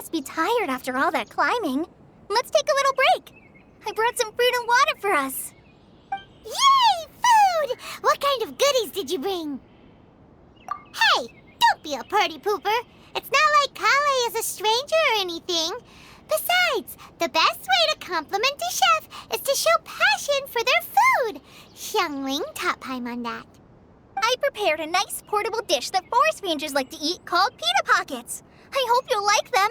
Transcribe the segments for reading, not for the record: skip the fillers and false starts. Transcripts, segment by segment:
must be tired after all that climbing. Let's take a little break. I brought some fruit and water for us. Yay! Food! What kind of goodies did you bring? Hey, don't be a party pooper. It's not like Kale is a stranger or anything. Besides, the best way to compliment a chef is to show passion for their food. Xiangling taught Paimon that. I prepared a nice portable dish that forest rangers like to eat called pita pockets. I hope you'll like them.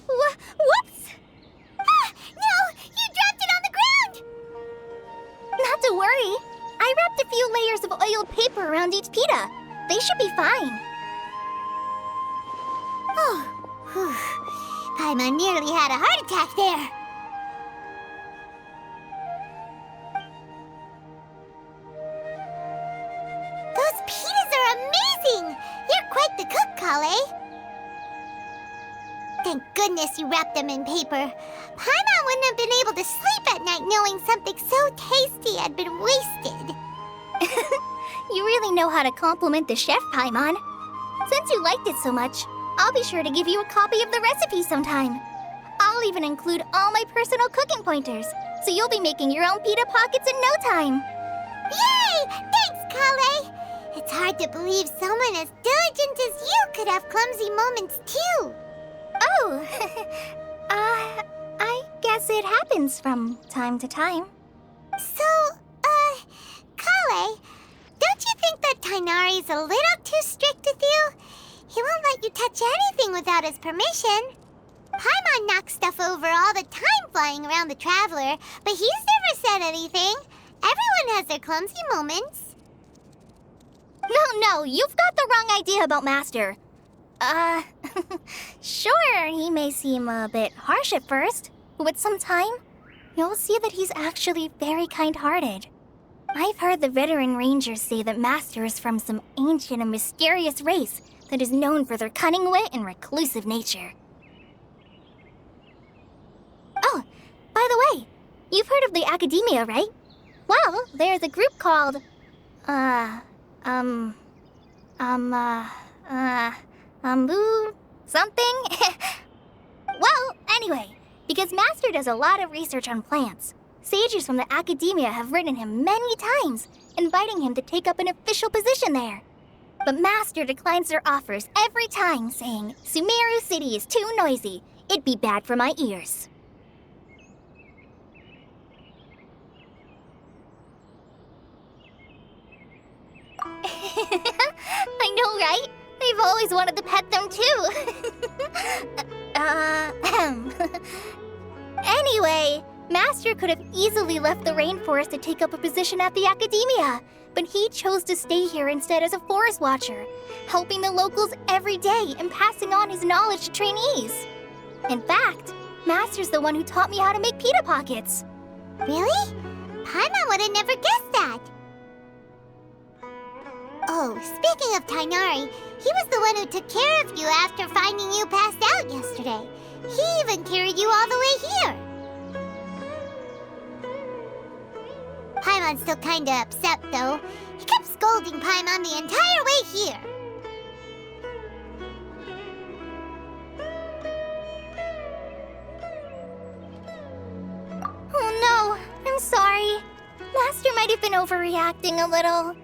Whoops! Ah, no! You dropped it on the ground! Not to worry. I wrapped a few layers of oiled paper around each pita. They should be fine. Oh, whew. Paimon nearly had a heart attack there. Those pitas are amazing! You're quite the cook, Kale. Thank goodness you wrapped them in paper. Paimon wouldn't have been able to sleep at night knowing something so tasty had been wasted. You really know how to compliment the chef, Paimon. Since you liked it so much, I'll be sure to give you a copy of the recipe sometime. I'll even include all my personal cooking pointers, so you'll be making your own pita pockets in no time. Yay! Thanks, Kale! It's hard to believe someone as diligent as you could have clumsy moments, too. Oh, I guess it happens from time to time. So, Kale, don't you think that Tainari's a little too strict with you? He won't let you touch anything without his permission. Paimon knocks stuff over all the time flying around the Traveler, but he's never said anything. Everyone has their clumsy moments. No, you've got the wrong idea about Master. Sure, he may seem a bit harsh at first, but with some time, you'll see that he's actually very kind-hearted. I've heard the veteran rangers say that Master is from some ancient and mysterious race that is known for their cunning wit and reclusive nature. Oh, by the way, you've heard of the Academia, right? Well, there's a group called, something? Well, anyway, because Master does a lot of research on plants, sages from the Academia have written him many times, inviting him to take up an official position there. But Master declines their offers every time, saying, Sumeru City is too noisy. It'd be bad for my ears. I know, right? I've always wanted to pet them, too. Anyway, Master could have easily left the rainforest to take up a position at the Academia, but he chose to stay here instead as a forest watcher, helping the locals every day and passing on his knowledge to trainees. In fact, Master's the one who taught me how to make pita pockets. Really? Paimon would have never guessed that. Oh, speaking of Tainari, he was the one who took care of you after finding you passed out yesterday. He even carried you all the way here. Paimon's still kinda upset, though. He kept scolding Paimon the entire way here. Oh no, I'm sorry. Master might have been overreacting a little.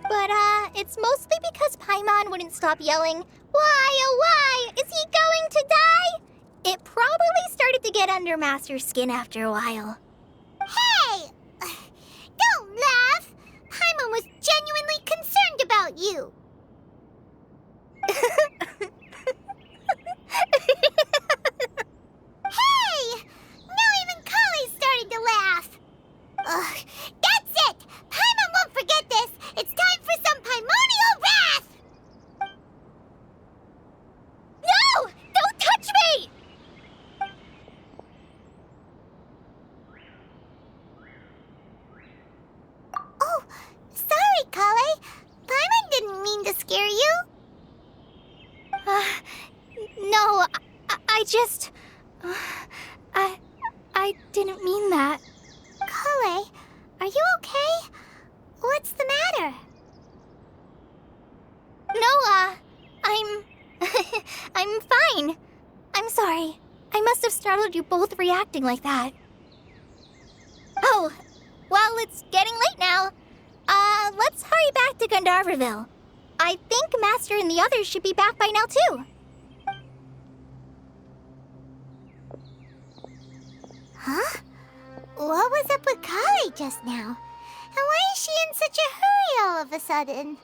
But, it's mostly because Paimon wouldn't stop yelling, Why, oh why, is he going to die? It probably started to get under Master's skin after a while. Hey! Don't laugh! Paimon was genuinely concerned about you. Hey! Now even Kale's starting to laugh. Ugh, that's it! Paimon won't forget this! It's time for some Paimonial wrath! No! Don't touch me! Oh, sorry, Kale. Paimon didn't mean to scare you. No, I just... I didn't mean that. Kale, are you okay? What's the matter? No, I'm fine. I'm sorry. I must have startled you both reacting like that. Oh, well, it's getting late now. Let's hurry back to Doomdriverville. I think Master and the others should be back by now, too. Huh? What was up with Kale just now? And why is she in such a hurry all of a sudden?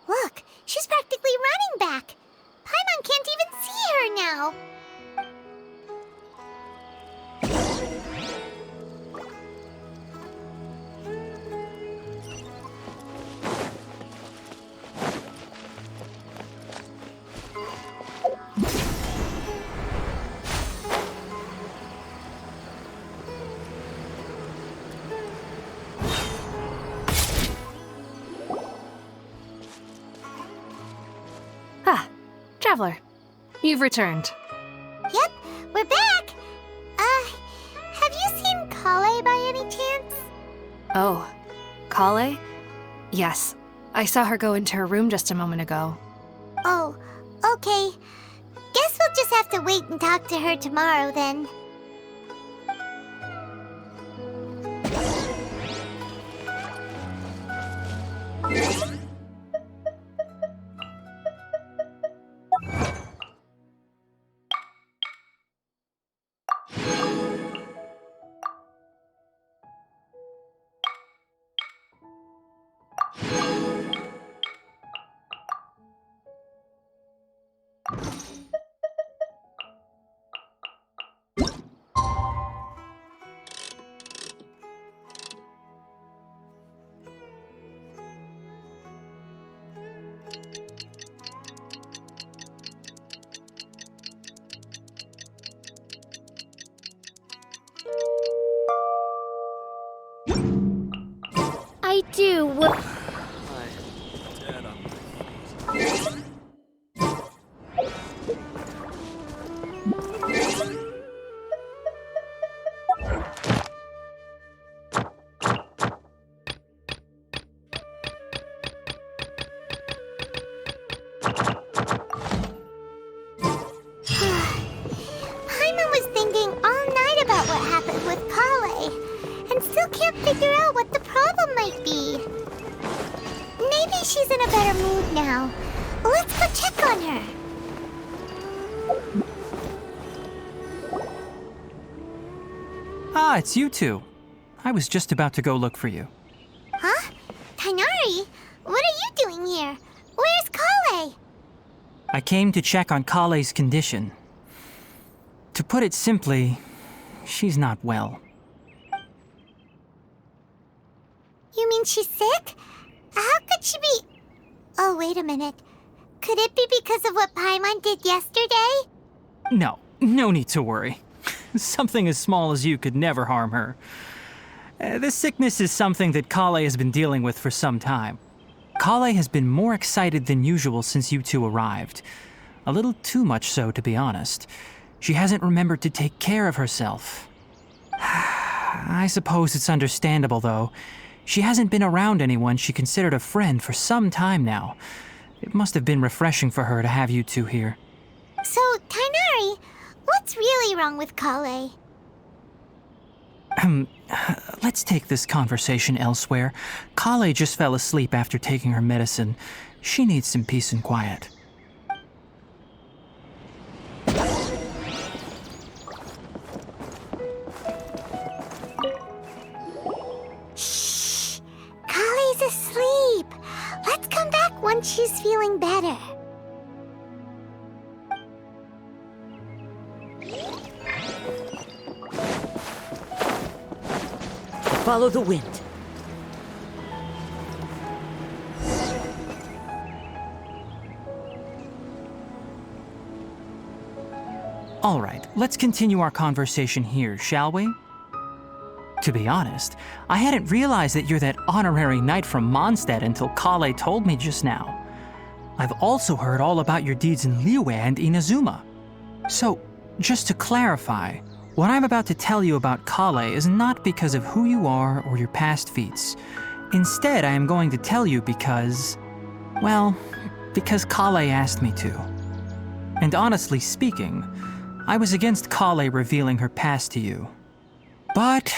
Look, she's practically running back. Paimon can't even see her now. Traveler, you've returned. Yep, we're back. Have you seen Kale by any chance? Oh, Kale? Yes, I saw her go into her room just a moment ago. Oh, okay. Guess we'll just have to wait and talk to her tomorrow then. I do. Paimon was thinking all night about what happened with Kale, and still can't figure out what the problem might be. Maybe she's in a better mood now. Let's go check on her. Ah, it's you two. I was just about to go look for you. Huh? Tainari? What are you doing here? Where's Kale? I came to check on Kale's condition. To put it simply, she's not well. You mean she's sick? How could she be... Oh, wait a minute. Could it be because of what Paimon did yesterday? No need to worry. Something as small as you could never harm her. This sickness is something that Kale has been dealing with for some time. Kale has been more excited than usual since you two arrived. A little too much so, to be honest. She hasn't remembered to take care of herself. I suppose it's understandable, though. She hasn't been around anyone she considered a friend for some time now. It must have been refreshing for her to have you two here. So, Tainari, what's really wrong with Kale? Let's take this conversation elsewhere. Kale just fell asleep after taking her medicine. She needs some peace and quiet. Shh! Kale's asleep. Let's come back once she's feeling better. Follow the wind. All right, let's continue our conversation here, shall we? To be honest, I hadn't realized that you're that honorary knight from Mondstadt until Kale told me just now. I've also heard all about your deeds in Liyue and Inazuma. So, just to clarify, what I'm about to tell you about Kale is not because of who you are or your past feats. Instead, I am going to tell you because... well, because Kale asked me to. And honestly speaking, I was against Kale revealing her past to you. But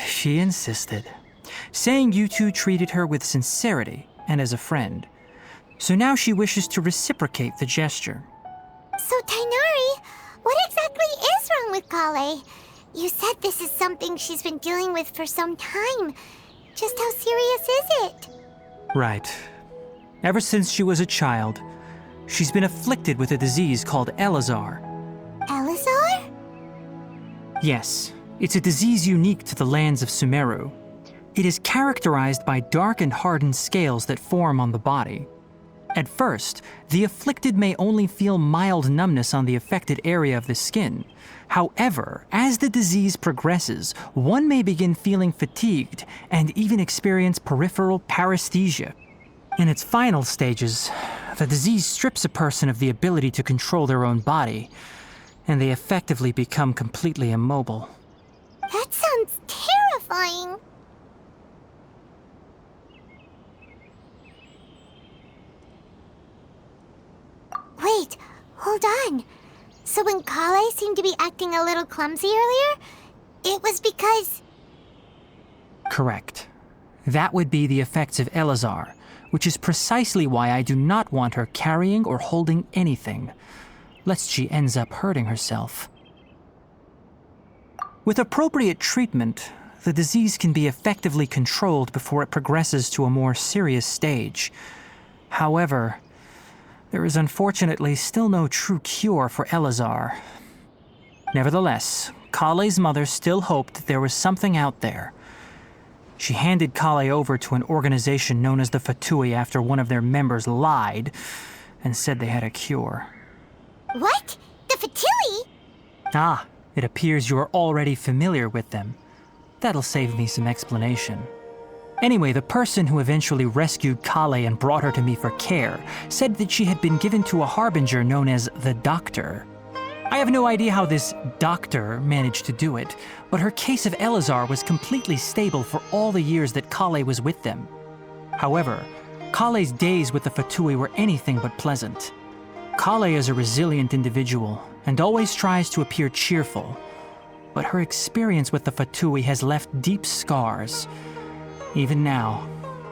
she insisted, saying you two treated her with sincerity and as a friend. So now she wishes to reciprocate the gesture. So, Tainari, what exactly is wrong with Kale? You said this is something she's been dealing with for some time. Just how serious is it? Right. Ever since she was a child, she's been afflicted with a disease called Elazar. Elazar? Yes, it's a disease unique to the lands of Sumeru. It is characterized by dark and hardened scales that form on the body. At first, the afflicted may only feel mild numbness on the affected area of the skin. However, as the disease progresses, one may begin feeling fatigued and even experience peripheral paresthesia. In its final stages, the disease strips a person of the ability to control their own body, and they effectively become completely immobile. That sounds terrifying. Wait, hold on. So when Kale seemed to be acting a little clumsy earlier, it was because... Correct. That would be the effects of Elazar, which is precisely why I do not want her carrying or holding anything, lest she ends up hurting herself. With appropriate treatment, the disease can be effectively controlled before it progresses to a more serious stage. However, there is unfortunately still no true cure for Elazar. Nevertheless, Kale's mother still hoped that there was something out there. She handed Kale over to an organization known as the Fatui after one of their members lied and said they had a cure. What? The Fatui? Ah, it appears you are already familiar with them. That'll save me some explanation. Anyway, the person who eventually rescued Kale and brought her to me for care said that she had been given to a harbinger known as the Doctor. I have no idea how this doctor managed to do it, but her case of Elazar was completely stable for all the years that Kale was with them. However, Kale's days with the Fatui were anything but pleasant. Kale is a resilient individual and always tries to appear cheerful, but her experience with the Fatui has left deep scars. Even now,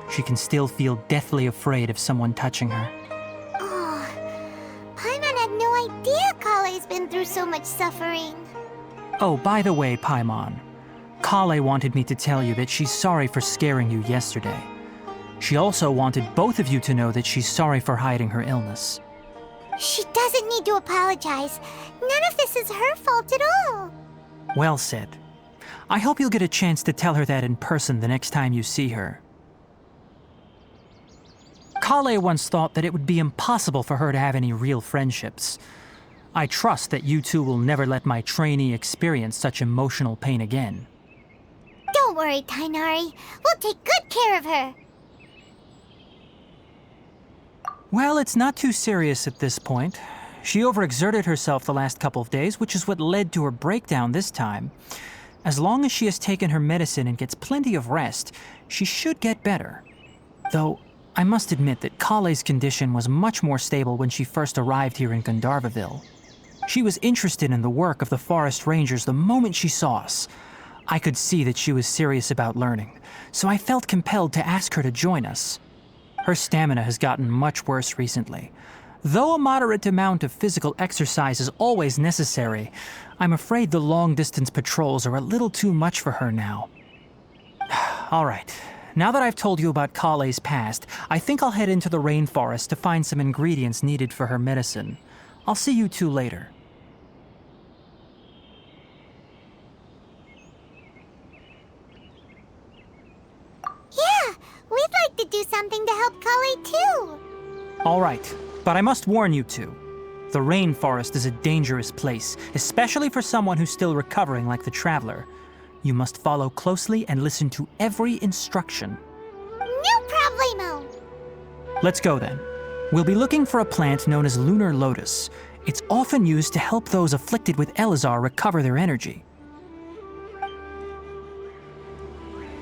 she can still feel deathly afraid of someone touching her. Oh, Paimon had no idea Kale's been through so much suffering. Oh, by the way, Paimon, Kale wanted me to tell you that she's sorry for scaring you yesterday. She also wanted both of you to know that she's sorry for hiding her illness. She doesn't need to apologize. None of this is her fault at all. Well said. I hope you'll get a chance to tell her that in person the next time you see her. Kale once thought that it would be impossible for her to have any real friendships. I trust that you two will never let my trainee experience such emotional pain again. Don't worry, Tainari. We'll take good care of her. Well, it's not too serious at this point. She overexerted herself the last couple of days, which is what led to her breakdown this time. As long as she has taken her medicine and gets plenty of rest, she should get better. Though, I must admit that Kale's condition was much more stable when she first arrived here in Gandharvaville. She was interested in the work of the forest rangers the moment she saw us. I could see that she was serious about learning, so I felt compelled to ask her to join us. Her stamina has gotten much worse recently. Though a moderate amount of physical exercise is always necessary, I'm afraid the long-distance patrols are a little too much for her now. All right, now that I've told you about Kale's past, I think I'll head into the rainforest to find some ingredients needed for her medicine. I'll see you two later. Yeah, we'd like to do something to help Kale too. All right, but I must warn you two. The rainforest is a dangerous place, especially for someone who's still recovering like the Traveler. You must follow closely and listen to every instruction. No problemo. Let's go then. We'll be looking for a plant known as lunar lotus. It's often used to help those afflicted with Elazar recover their energy.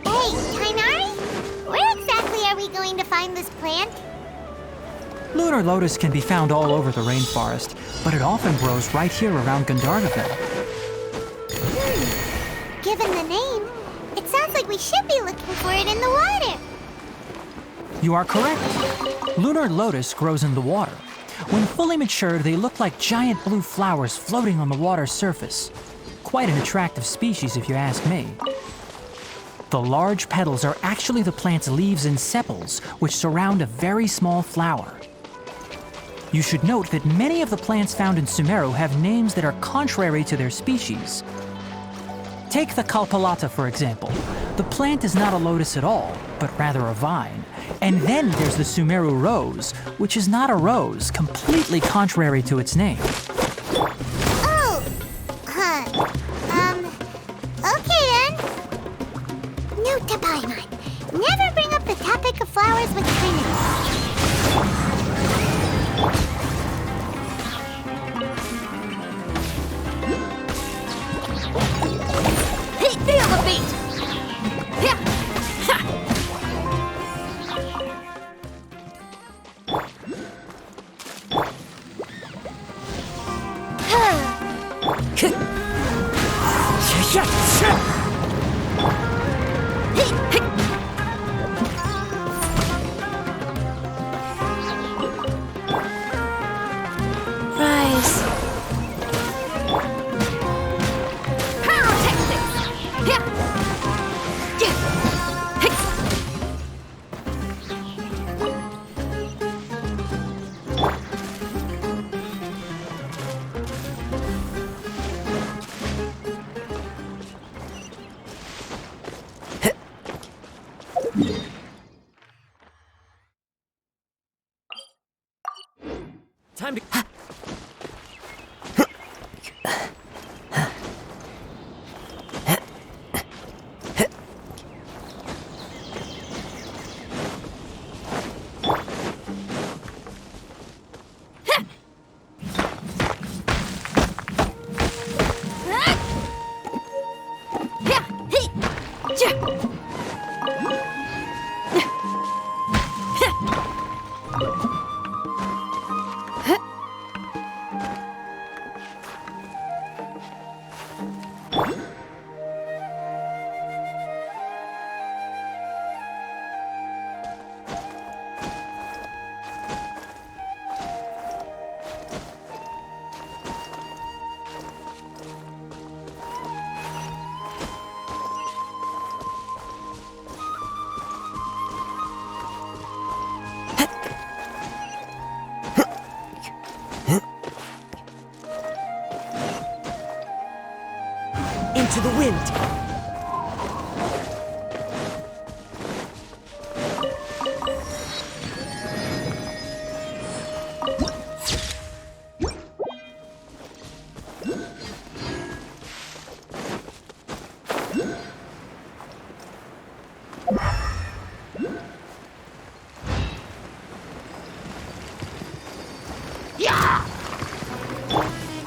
Hey, Tainari? Where exactly are we going to find this plant? Lunar lotus can be found all over the rainforest, but it often grows right here around Gandharvaville. Given the name, it sounds like we should be looking for it in the water. You are correct. Lunar lotus grows in the water. When fully matured, they look like giant blue flowers floating on the water's surface. Quite an attractive species, if you ask me. The large petals are actually the plant's leaves and sepals, which surround a very small flower. You should note that many of the plants found in Sumeru have names that are contrary to their species. Take the Kalpalata, for example. The plant is not a lotus at all, but rather a vine. And then there's the Sumeru rose, which is not a rose, completely contrary to its name. Oh, okay then. Note to Paimon, never bring up the topic of flowers with criminals. Hey, feel the beat! Yeah. Rise. Pyrotechnics! Yeah. Time to. Into the wind.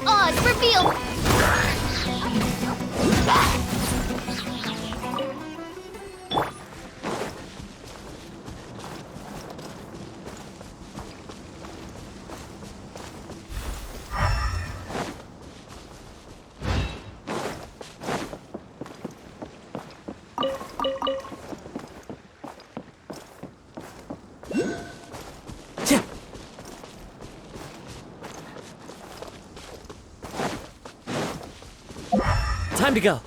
Oz, reveal! Time to go.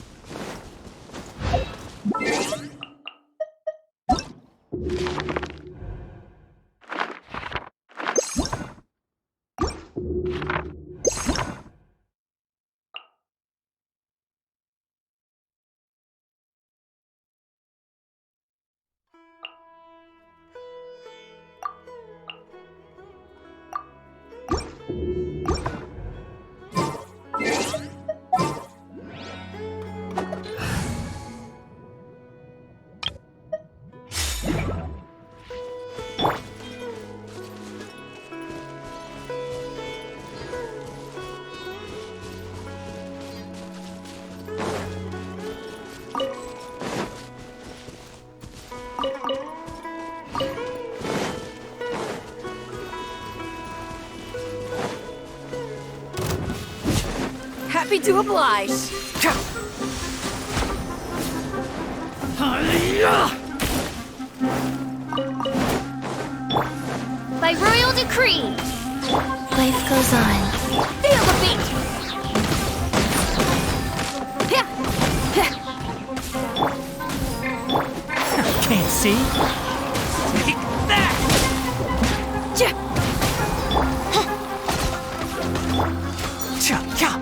Happy to oblige. By royal decree, Life goes on. feel the beat. Can't see? Take that! Cha, cha.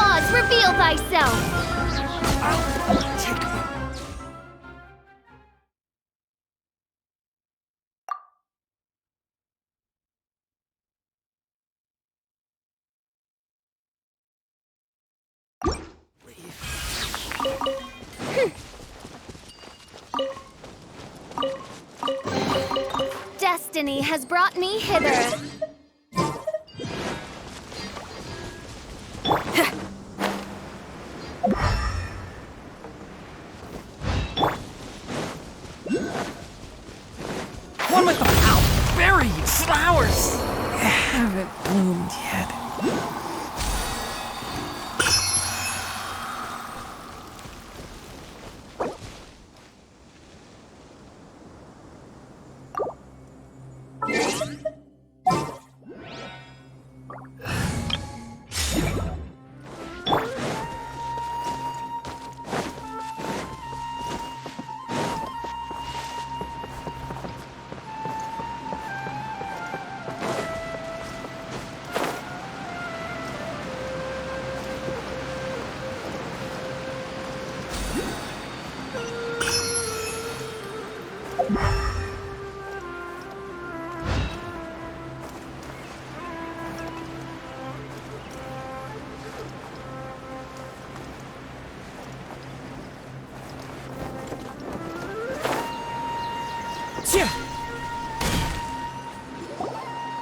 Oz, reveal thyself. Destiny has brought me hither. One with the berry flowers! Haven't bloomed yet.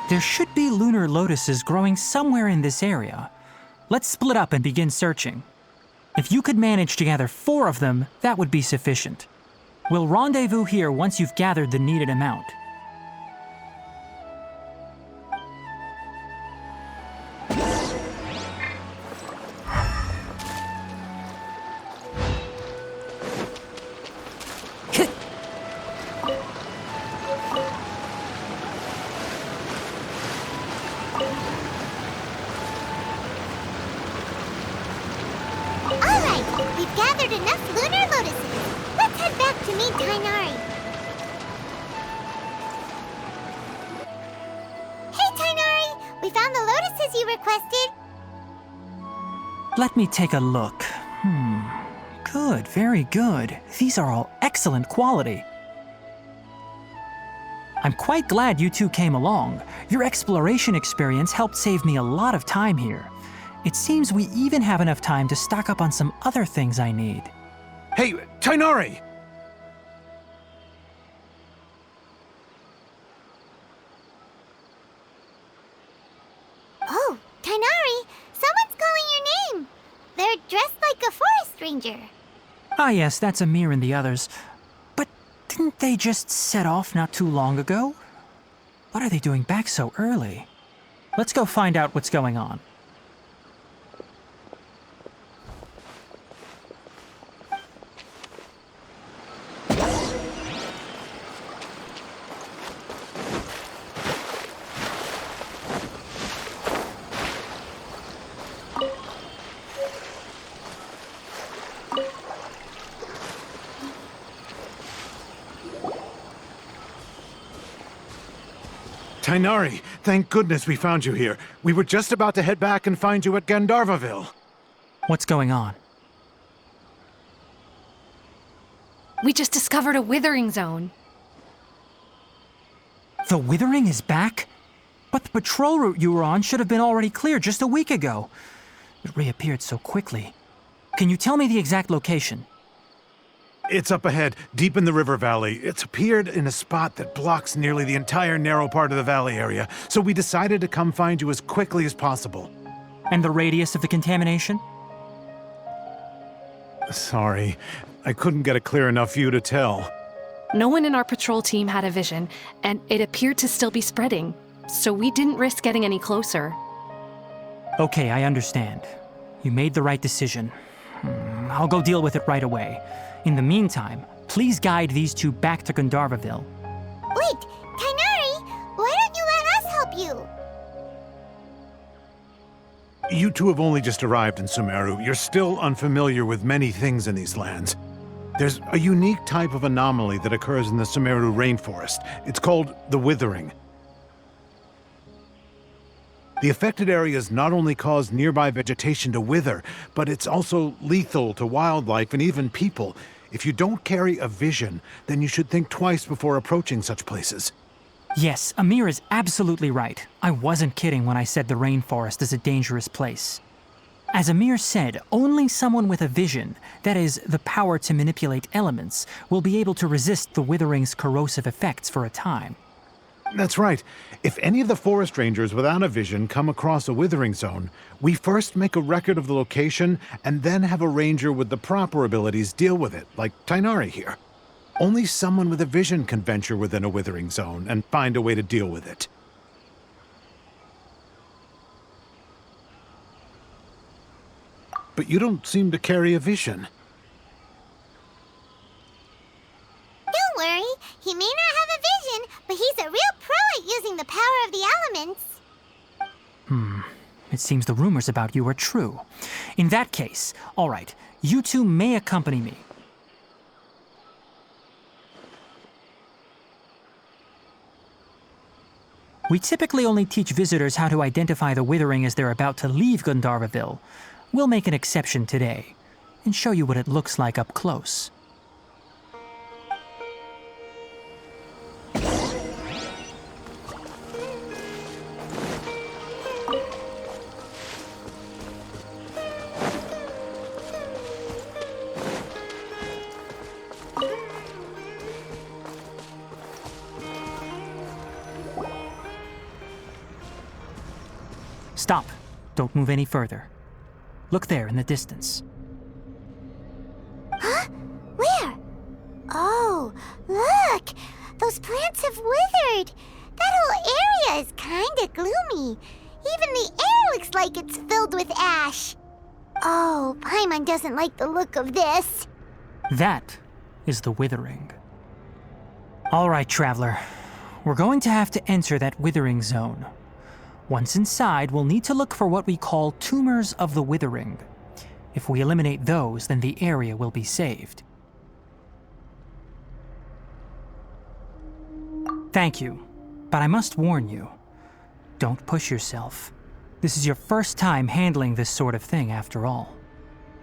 There should be lunar lotuses growing somewhere in this area. Let's split up and begin searching. If you could manage to gather 4 of them, that would be sufficient. We'll rendezvous here once you've gathered the needed amount. Alright, we've gathered enough lunar lotuses. Let's head back to meet Tainari. Hey, Tainari! We found the lotuses you requested. Let me take a look. Good, very good. These are all excellent quality. I'm quite glad you two came along. Your exploration experience helped save me a lot of time here. It seems we even have enough time to stock up on some other things I need. Hey, Tainari! Oh, Tainari! Someone's calling your name! They're dressed like a forest ranger. Ah yes, that's Amir and the others. But didn't they just set off not too long ago? What are they doing back so early? Let's go find out what's going on. Tainari, thank goodness we found you here. We were just about to head back and find you at Gandharvaville. What's going on? We just discovered a withering zone. The Withering is back? But the patrol route you were on should have been already cleared just a week ago. It reappeared so quickly. Can you tell me the exact location? It's up ahead, deep in the river valley. It's appeared in a spot that blocks nearly the entire narrow part of the valley area, so we decided to come find you as quickly as possible. And the radius of the contamination? Sorry, I couldn't get a clear enough view to tell. No one in our patrol team had a vision, and it appeared to still be spreading, so we didn't risk getting any closer. Okay, I understand. You made the right decision. I'll go deal with it right away. In the meantime, please guide these two back to Gandharvaville. Wait, Kainari, why don't you let us help you? You two have only just arrived in Sumeru. You're still unfamiliar with many things in these lands. There's a unique type of anomaly that occurs in the Sumeru rainforest. It's called the withering. The affected areas not only cause nearby vegetation to wither, but it's also lethal to wildlife and even people. If you don't carry a vision, then you should think twice before approaching such places. Yes, Amir is absolutely right. I wasn't kidding when I said the rainforest is a dangerous place. As Amir said, only someone with a vision, that is, the power to manipulate elements, will be able to resist the withering's corrosive effects for a time. That's right. If any of the forest rangers without a vision come across a withering zone, we first make a record of the location and then have a ranger with the proper abilities deal with it, like Tainari here. Only someone with a vision can venture within a withering zone and find a way to deal with it. But you don't seem to carry a vision. Don't worry, he may not have a vision, but he's a real pro at using the power of the elements. It seems the rumors about you are true. In that case, all right, you two may accompany me. We typically only teach visitors how to identify the withering as they're about to leave Gandharvaville. We'll make an exception today and show you what it looks like up close. Stop. Don't move any further. Look there in the distance. Huh? Where? Oh, look! Those plants have withered! That whole area is kinda gloomy. Even the air looks like it's filled with ash. Oh, Paimon doesn't like the look of this. That is the withering. All right, traveler. We're going to have to enter that withering zone. Once inside, we'll need to look for what we call tumors of the withering. If we eliminate those, then the area will be saved. Thank you, but I must warn you. Don't push yourself. This is your first time handling this sort of thing, after all.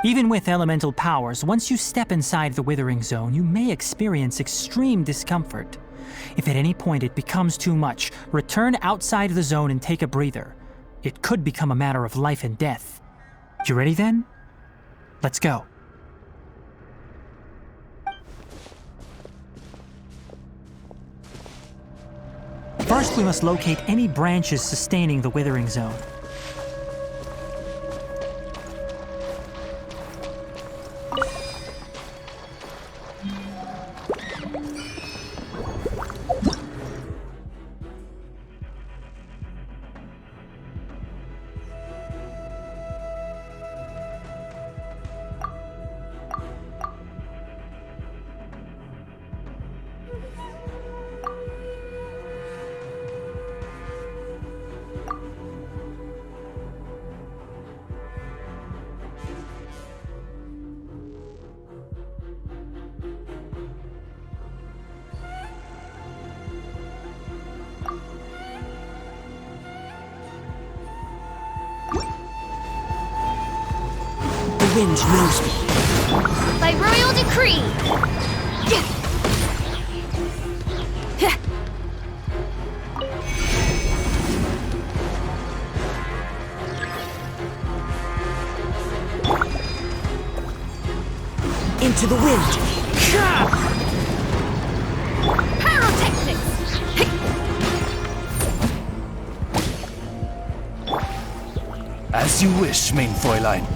Even with elemental powers, once you step inside the withering zone, you may experience extreme discomfort. If at any point it becomes too much, return outside the zone and take a breather. It could become a matter of life and death. You ready then? Let's go. First, we must locate any branches sustaining the withering zone. The wind knows me. By royal decree! Into the wind. Pyrotechnics! As you wish, main Fräulein.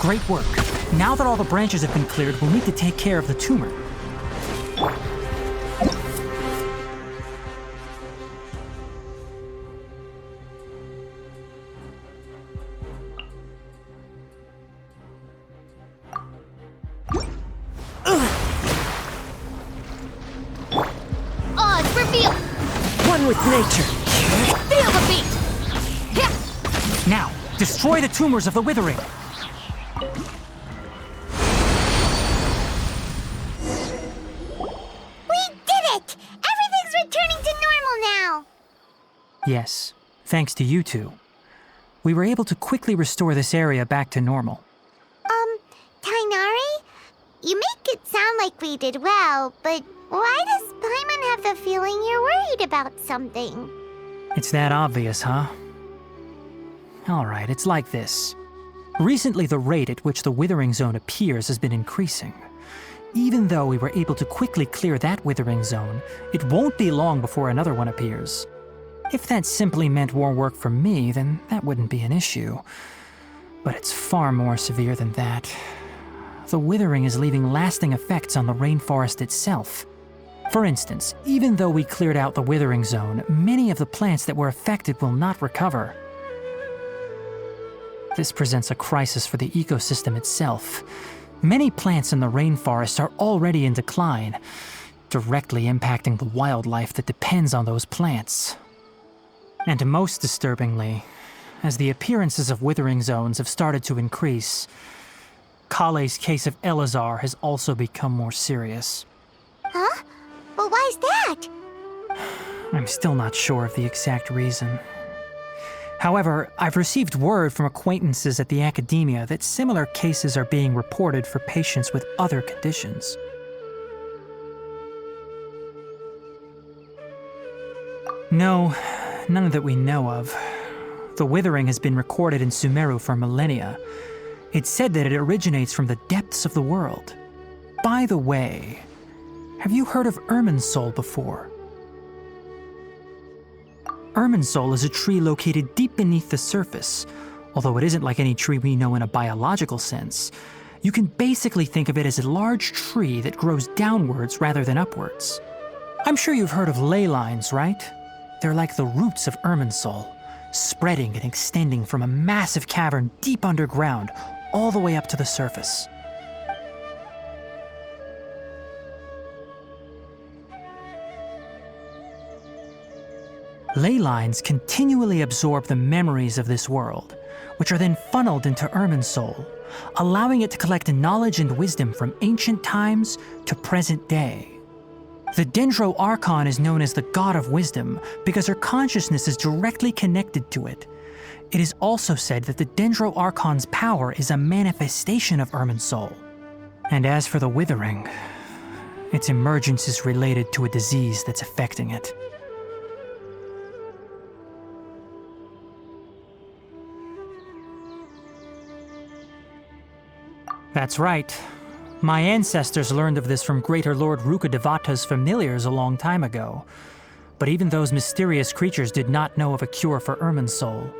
Great work. Now that all the branches have been cleared, we'll need to take care of the tumor. Odds reveal! One with nature. Feel the beat! Now, destroy the tumors of the withering. We did it! Everything's returning to normal now! Yes, thanks to you two. We were able to quickly restore this area back to normal. Tainari? You make it sound like we did well, but why does Paimon have the feeling you're worried about something? It's that obvious, huh? Alright, it's like this. Recently, the rate at which the withering zone appears has been increasing. Even though we were able to quickly clear that withering zone, it won't be long before another one appears. If that simply meant more work for me, then that wouldn't be an issue. But it's far more severe than that. The withering is leaving lasting effects on the rainforest itself. For instance, even though we cleared out the withering zone, many of the plants that were affected will not recover. This presents a crisis for the ecosystem itself. Many plants in the rainforest are already in decline, directly impacting the wildlife that depends on those plants. And most disturbingly, as the appearances of withering zones have started to increase, Kale's case of Elazar has also become more serious. Huh? But why's that? I'm still not sure of the exact reason. However, I've received word from acquaintances at the academia that similar cases are being reported for patients with other conditions. No, none that we know of. The withering has been recorded in Sumeru for millennia. It's said that it originates from the depths of the world. By the way, have you heard of Irminsul before? Irminsul is a tree located deep beneath the surface. Although it isn't like any tree we know in a biological sense, you can basically think of it as a large tree that grows downwards rather than upwards. I'm sure you've heard of ley lines, right? They're like the roots of Irminsul, spreading and extending from a massive cavern deep underground all the way up to the surface. Ley lines continually absorb the memories of this world, which are then funneled into Irminsul, allowing it to collect knowledge and wisdom from ancient times to present day. The Dendro Archon is known as the God of Wisdom because her consciousness is directly connected to it. It is also said that the Dendro Archon's power is a manifestation of Irminsul. And as for the Withering, its emergence is related to a disease that's affecting it. That's right. My ancestors learned of this from Greater Lord Rukadevata's familiars a long time ago. But even those mysterious creatures did not know of a cure for Irminsul.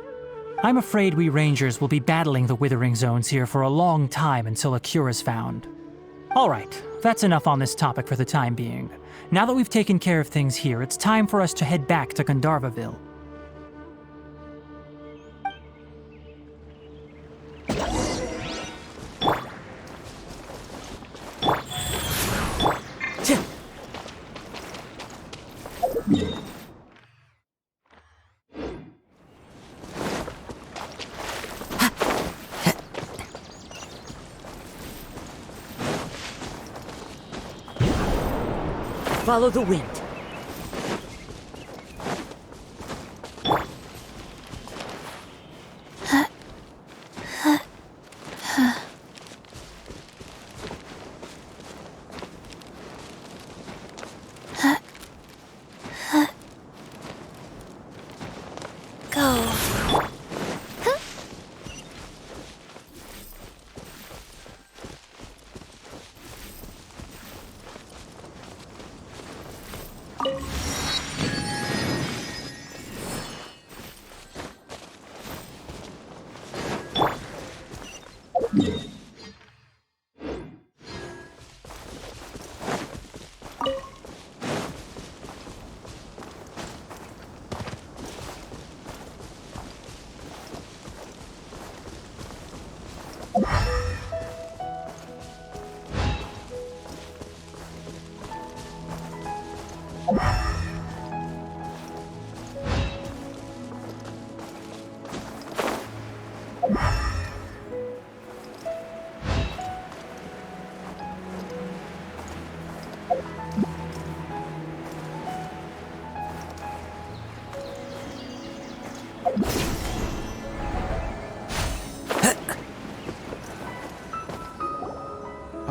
I'm afraid we rangers will be battling the withering zones here for a long time until a cure is found. Alright, that's enough on this topic for the time being. Now that we've taken care of things here, it's time for us to head back to Gandharvaville. Follow the wind.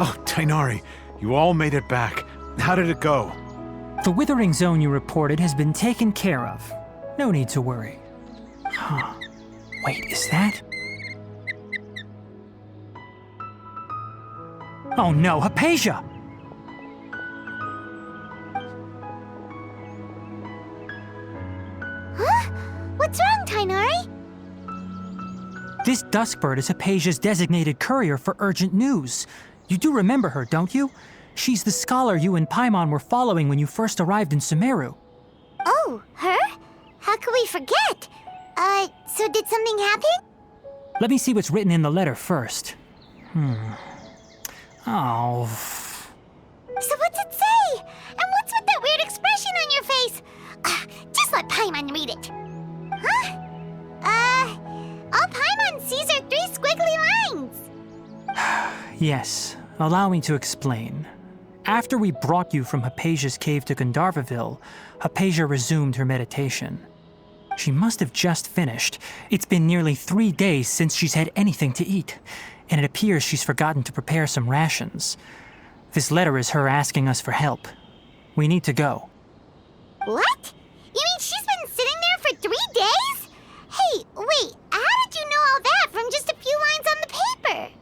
Oh, Tainari, you all made it back. How did it go? The withering zone you reported has been taken care of. No need to worry. Huh. Wait, is that? Oh no, Hypatia! Huh? What's wrong, Tainari? This Duskbird is Hypatia's designated courier for urgent news. You do remember her, don't you? She's the scholar you and Paimon were following when you first arrived in Sumeru. Oh, her? How could we forget? So did something happen? Let me see what's written in the letter first. Oh. So what's it say? And what's with that weird expression on your face? Just let Paimon read it. Huh? All Paimon sees are 3 squiggly lines. Yes, allow me to explain. After we brought you from Hypatia's cave to Gandharvaville, Hypatia resumed her meditation. She must have just finished. It's been nearly 3 days since she's had anything to eat, and it appears she's forgotten to prepare some rations. This letter is her asking us for help. We need to go. What? You mean she's been sitting there for 3 days? Hey, wait, how did you know all that from just a few lines on the paper?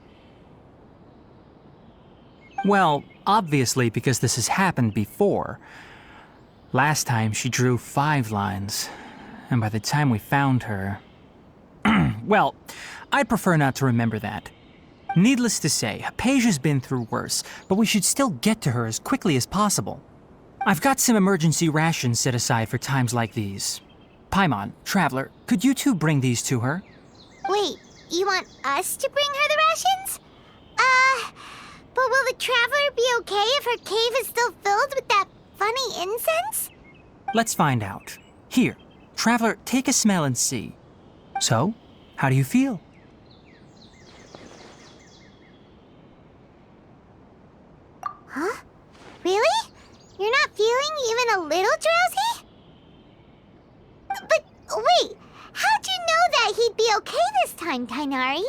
Well, obviously because this has happened before. Last time she drew 5 lines, and by the time we found her... Well, I'd prefer not to remember that. Needless to say, Hypatia's been through worse, but we should still get to her as quickly as possible. I've got some emergency rations set aside for times like these. Paimon, Traveler, could you two bring these to her? Wait, you want us to bring her the rations? But will the Traveler be okay if her cave is still filled with that funny incense? Let's find out. Here, Traveler, take a smell and see. So, how do you feel? Huh? Really? You're not feeling even a little drowsy? But wait, how'd you know that he'd be okay this time, Tainari?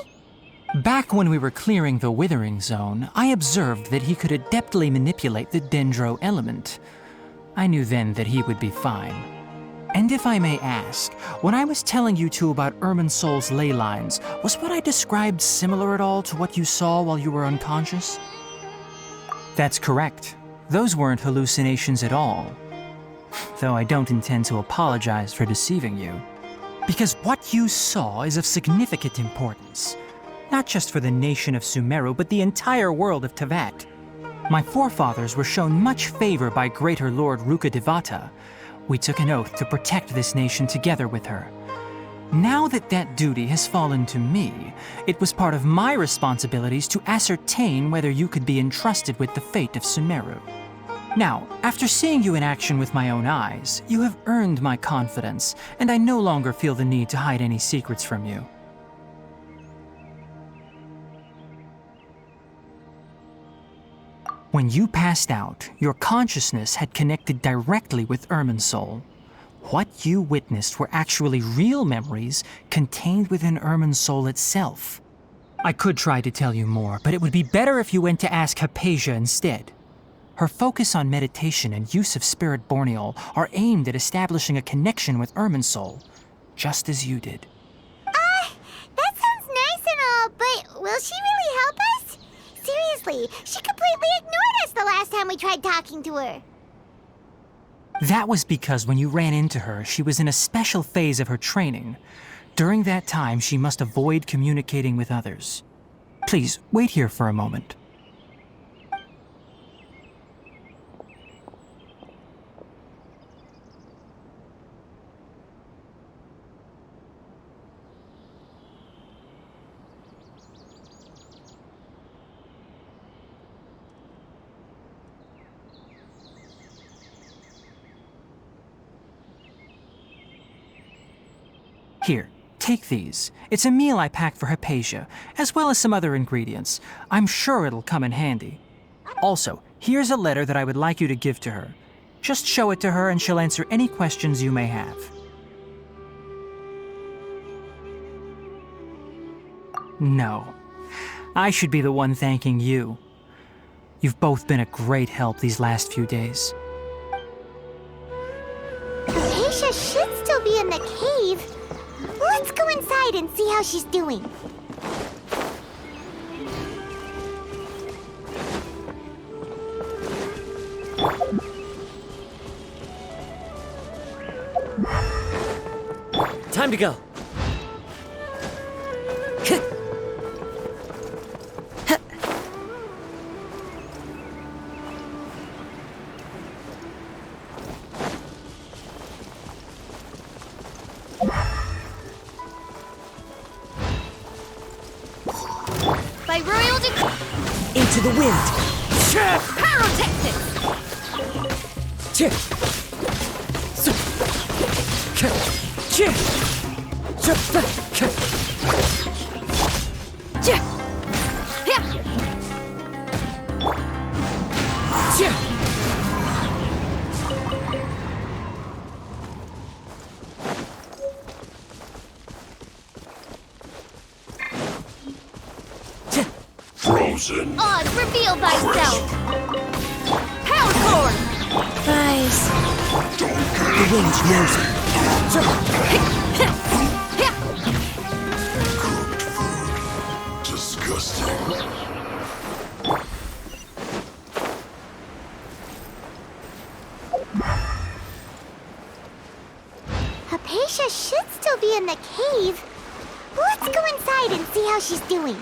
Back when we were clearing the Withering Zone, I observed that he could adeptly manipulate the Dendro element. I knew then that he would be fine. And if I may ask, when I was telling you two about Irminsul's ley lines, was what I described similar at all to what you saw while you were unconscious? That's correct. Those weren't hallucinations at all. Though I don't intend to apologize for deceiving you. Because what you saw is of significant importance. Not just for the nation of Sumeru, but the entire world of Tevat. My forefathers were shown much favor by Greater Lord Rukkhadevata. We took an oath to protect this nation together with her. Now that that duty has fallen to me, it was part of my responsibilities to ascertain whether you could be entrusted with the fate of Sumeru. Now, after seeing you in action with my own eyes, you have earned my confidence, and I no longer feel the need to hide any secrets from you. When you passed out, your consciousness had connected directly with Irminsul. What you witnessed were actually real memories contained within Irminsul itself. I could try to tell you more, but it would be better if you went to ask Hypatia instead. Her focus on meditation and use of Spirit Borneol are aimed at establishing a connection with Irminsul, just as you did. That sounds nice and all, but will she really help us? Seriously, she completely ignored us the last time we tried talking to her. That was because when you ran into her, she was in a special phase of her training. During that time, she must avoid communicating with others. Please, wait here for a moment. Here, take these. It's a meal I packed for Hypatia, as well as some other ingredients. I'm sure it'll come in handy. Also, here's a letter that I would like you to give to her. Just show it to her and she'll answer any questions you may have. No. I should be the one thanking you. You've both been a great help these last few days. Hypatia should still be in the cave. Let's go inside and see how she's doing. Time to go. By royal decree, Into the wind. pyrotechnics! Frozen. Oz, reveal thyself! Power sword! Guys, The wind knows it. Disgusting. Hypatia should still be in the cave. Let's go inside and see how she's doing.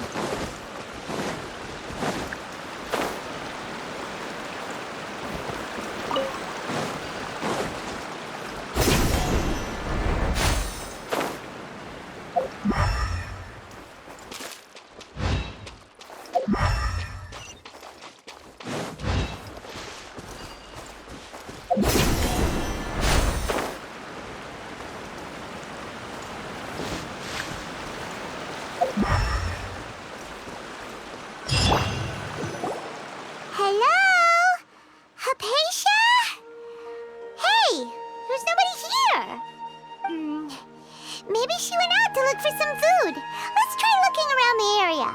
Hello? Hypatia? Hey, there's nobody here. Maybe she went out to look for some food. Let's try looking around the area.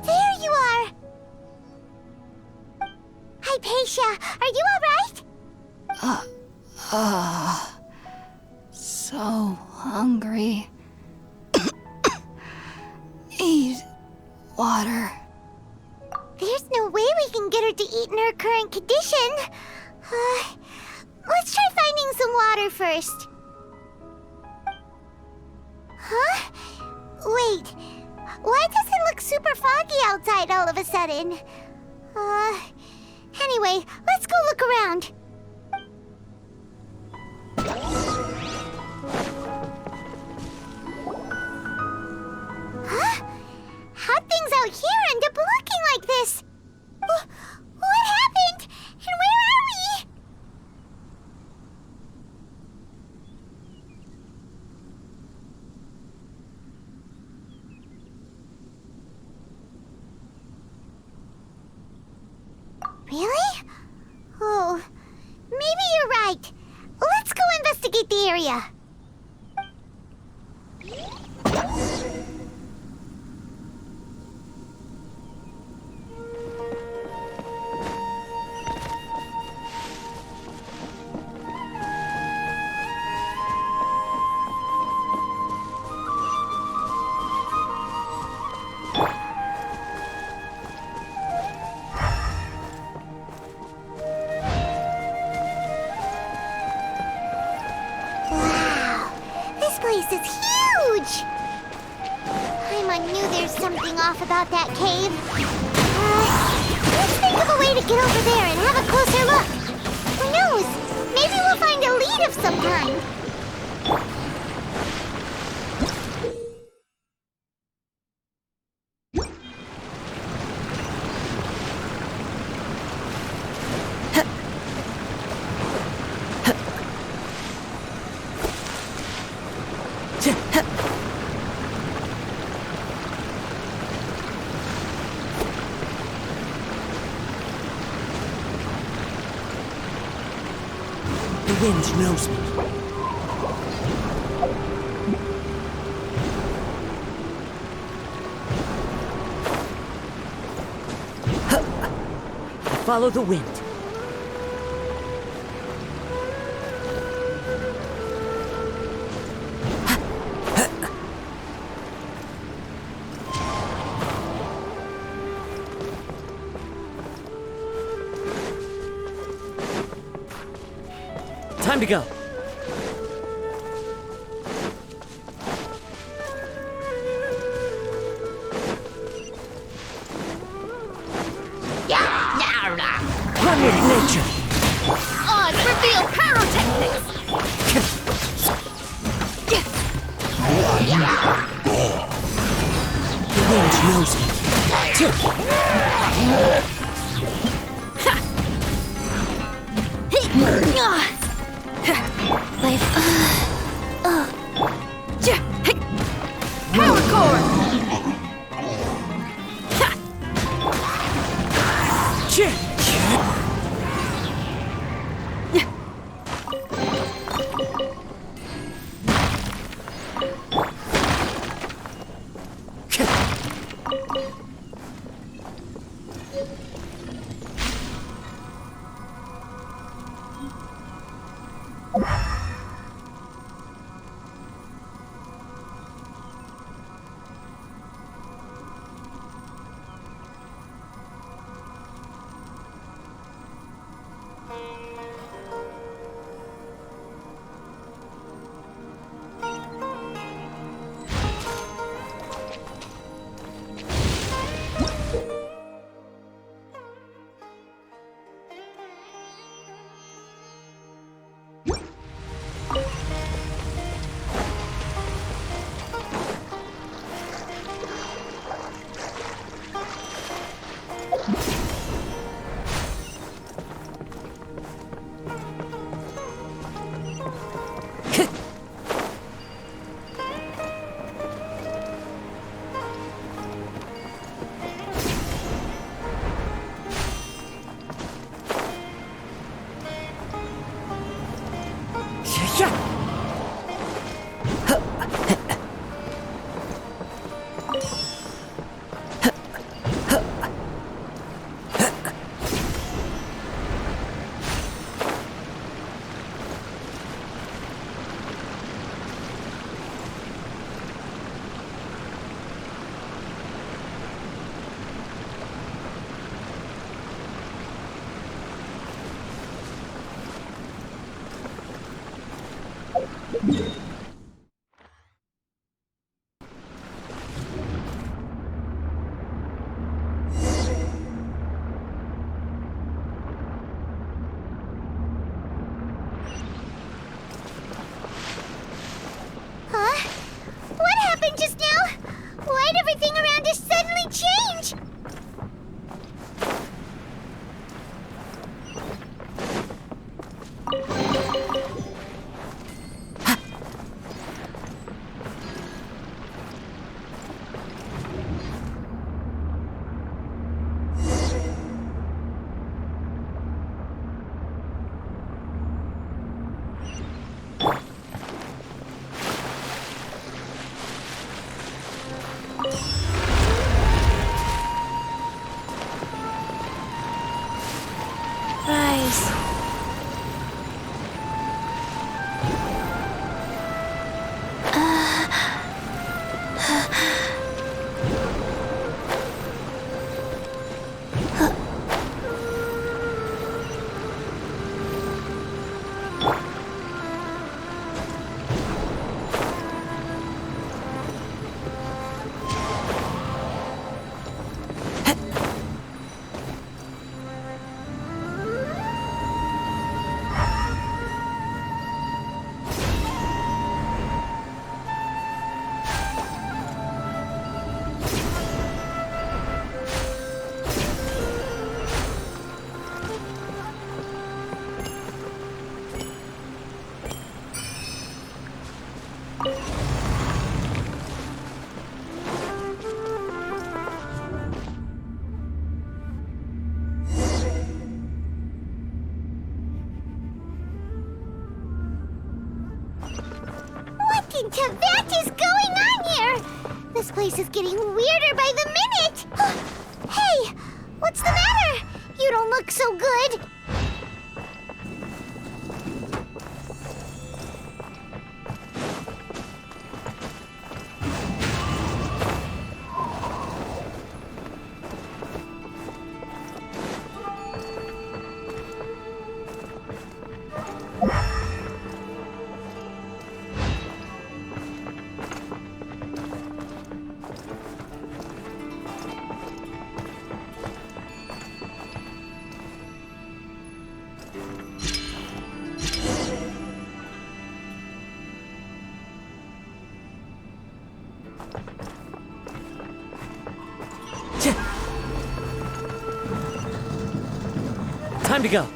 There you are! Hypatia, are you all right? so hungry. Need water. There's no way we can get her to eat in her current condition. Let's try finding some water first. Huh? Wait, why does it look super foggy outside all of a sudden? Anyway, let's go look around. Huh? How'd things out here end up looking like this? What happened? And where are we? Really? Oh, maybe you're right. Let's go investigate the area. This is huge! I knew there's something off about that cave. Let's think of a way to get over there and have a closer look. Who knows? Maybe we'll find a lead of some kind. The wind knows me. Follow the wind. Time to go. Run with nature. Odds reveal pyrotechnics! The wind knows me. Power core! Huh? What happened just now? Why'd everything around us suddenly change? Rise. What in Tibet is going on here? This place is getting weirder by the minute. Hey, what's the matter? You don't look so good. Time to go.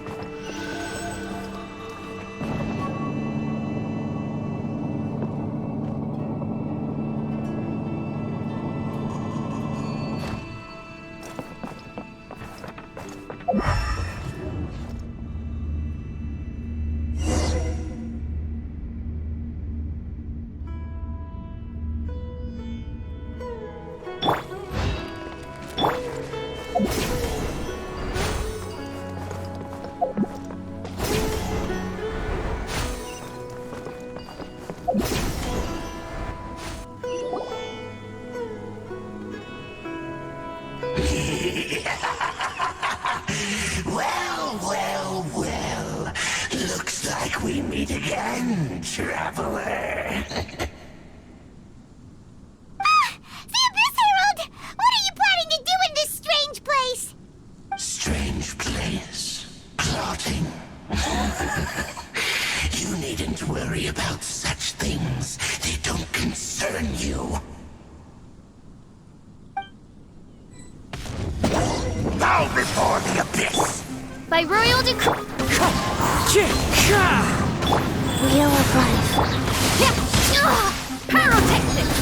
Well. Looks like we meet again, traveler. The Abyss Herald! What are you planning to do in this strange place? Strange place. Plotting. You needn't worry about such things. They don't concern you. Bow before the Abyss! By royal decree. Wheel of life. Pyrotechnics.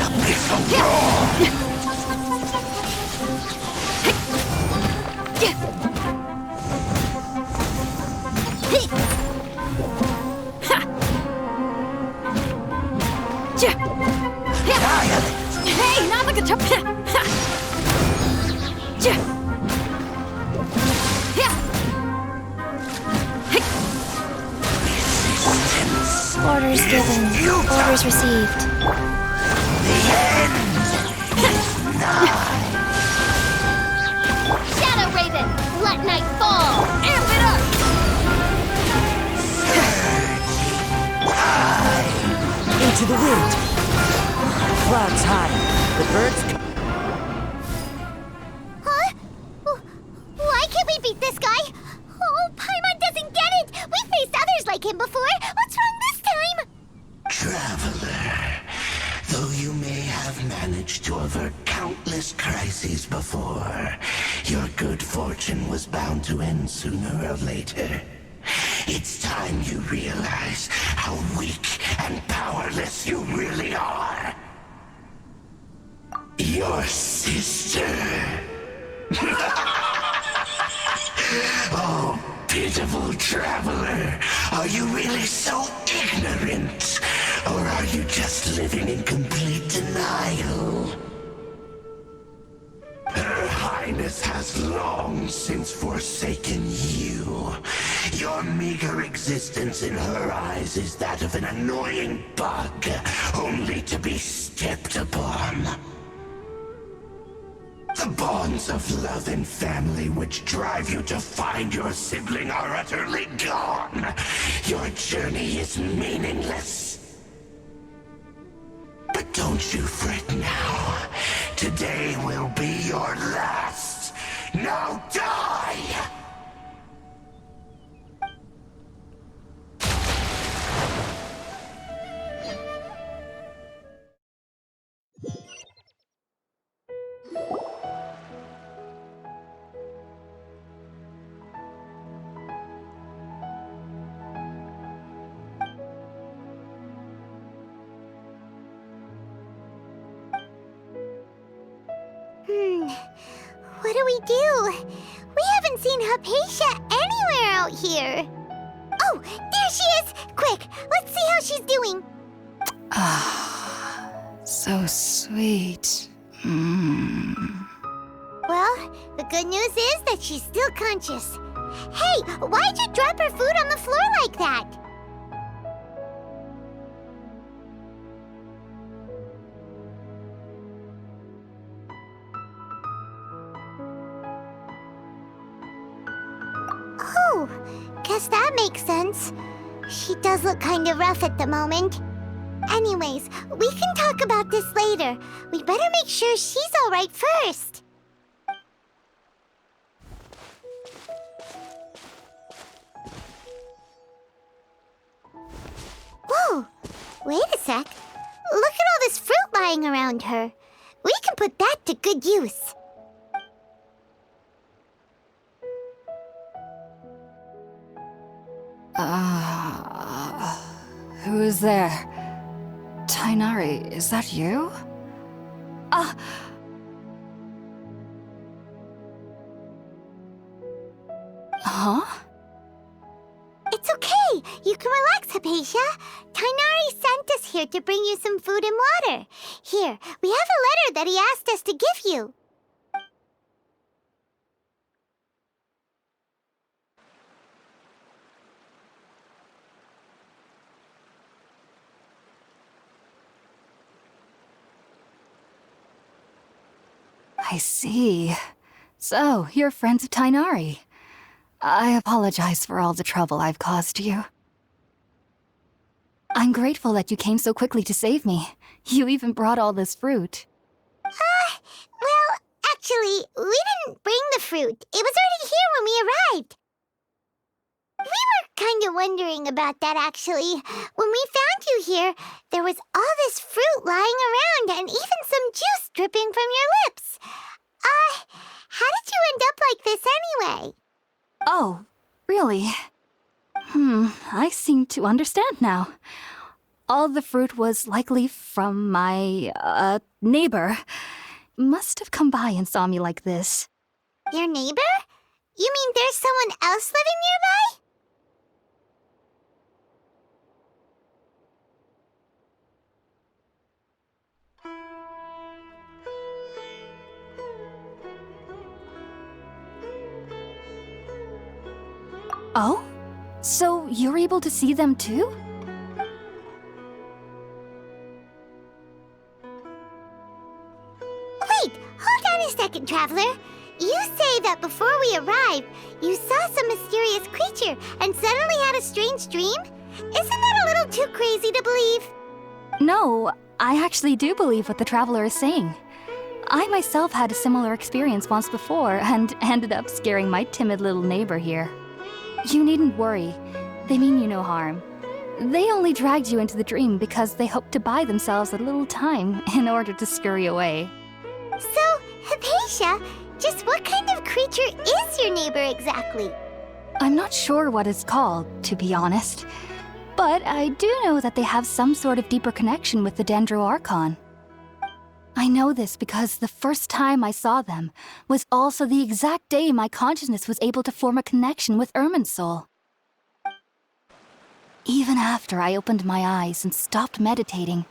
Abyssal roar! Hey, not like a chop. Orders given. Orders received. Shadow Raven, let night fall. Amp it up. the wind. Clouds high. The birds... Huh? Why can't we beat this guy? Oh, Paimon doesn't get it! We faced others like him before! What's wrong this time? Traveler, though you may have managed to avert countless crises before, your good fortune was bound to end sooner or later. It's time you realize how weak and powerless you really are. Your sister. Oh, pitiful traveler. Are you really so ignorant? Or are you just living in complete denial? Her Highness has long since forsaken you. Your meager existence in her eyes is that of an annoying bug, only to be stepped upon. The bonds of love and family which drive you to find your sibling are utterly gone. Your journey is meaningless. But don't you fret now. Today will be your last. Now die! What do we do? We haven't seen Hypatia anywhere out here. Oh, there she is! Quick, let's see how she's doing. So sweet. Well, the good news is that she's still conscious. Hey, why'd you drop her food on the floor like that? Oh, guess that makes sense. She does look kind of rough at the moment. Anyways, we can talk about this later. We better make sure she's all right first. Whoa, wait a sec. Look at all this fruit lying around her. We can put that to good use. Who is there? Tainari, is that you? Huh? It's okay. You can relax, Hypatia. Tainari sent us here to bring you some food and water. Here, we have a letter that he asked us to give you. I see. So, you're friends of Tainari. I apologize for all the trouble I've caused you. I'm grateful that you came so quickly to save me. You even brought all this fruit. Well, actually, we didn't bring the fruit. It was already here when we arrived. We were kind of wondering about that, actually. When we found you here, there was all this fruit lying around and even some juice dripping from your lips. How did you end up like this anyway? Oh, really? I seem to understand now. All the fruit was likely from my, neighbor. Must have come by and saw me like this. Your neighbor? You mean there's someone else living nearby? Oh? So you're able to see them too? Wait, hold on a second, Traveler. You say that before we arrived, you saw some mysterious creature and suddenly had a strange dream? Isn't that a little too crazy to believe? No, I actually do believe what the traveler is saying. I myself had a similar experience once before and ended up scaring my timid little neighbor here. You needn't worry. They mean you no harm. They only dragged you into the dream because they hoped to buy themselves a little time in order to scurry away. So, Hypatia, just what kind of creature is your neighbor exactly? I'm not sure what it's called, to be honest. But I do know that they have some sort of deeper connection with the Dendro Archon. I know this because the first time I saw them was also the exact day my consciousness was able to form a connection with Irminsul. Even after I opened my eyes and stopped meditating,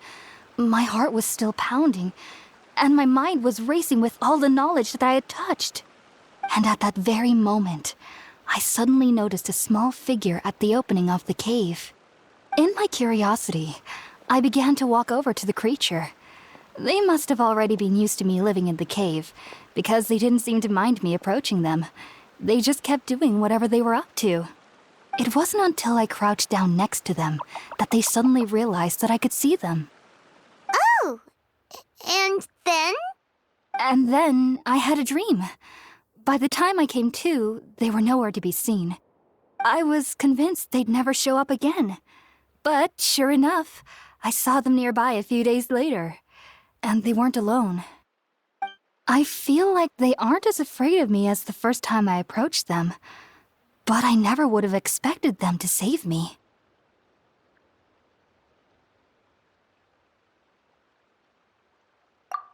my heart was still pounding, and my mind was racing with all the knowledge that I had touched. And at that very moment, I suddenly noticed a small figure at the opening of the cave. In my curiosity, I began to walk over to the creature. They must have already been used to me living in the cave, because they didn't seem to mind me approaching them. They just kept doing whatever they were up to. It wasn't until I crouched down next to them that they suddenly realized that I could see them. Oh! And then? And then I had a dream. By the time I came to, they were nowhere to be seen. I was convinced they'd never show up again. But sure enough, I saw them nearby a few days later. And they weren't alone. I feel like they aren't as afraid of me as the first time I approached them. But I never would have expected them to save me.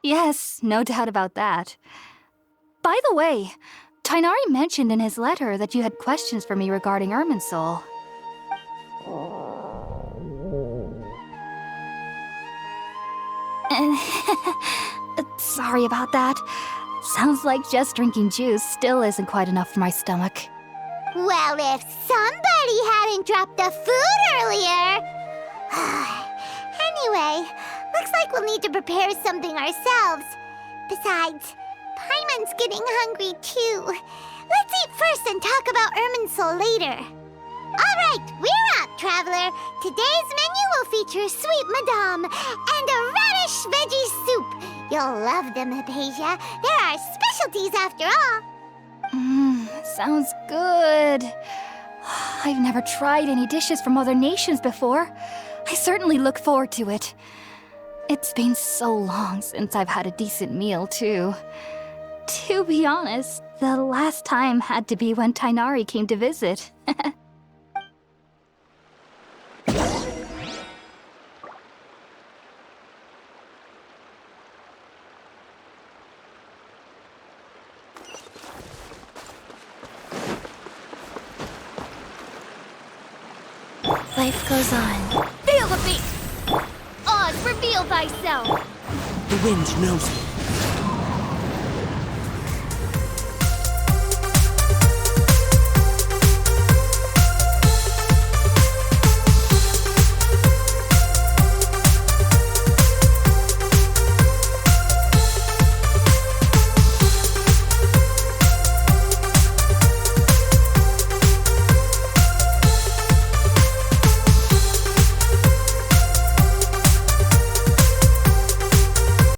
Yes, no doubt about that. By the way, Tainari mentioned in his letter that you had questions for me regarding Irminsul. Sorry about that. Sounds like just drinking juice still isn't quite enough for my stomach. Well, if somebody hadn't dropped the food earlier... Anyway, looks like we'll need to prepare something ourselves. Besides, Paimon's getting hungry too. Let's eat first and talk about Irminsul later. All right, we're up, traveler. Today's menu will feature sweet madame and a radish veggie soup. You'll love them, Hypatia. They're our specialties after all. Sounds good. I've never tried any dishes from other nations before. I certainly look forward to it. It's been so long since I've had a decent meal, too. To be honest, the last time had to be when Tainari came to visit. Life goes on. Feel the beat! Oz, reveal thyself! The wind knows me.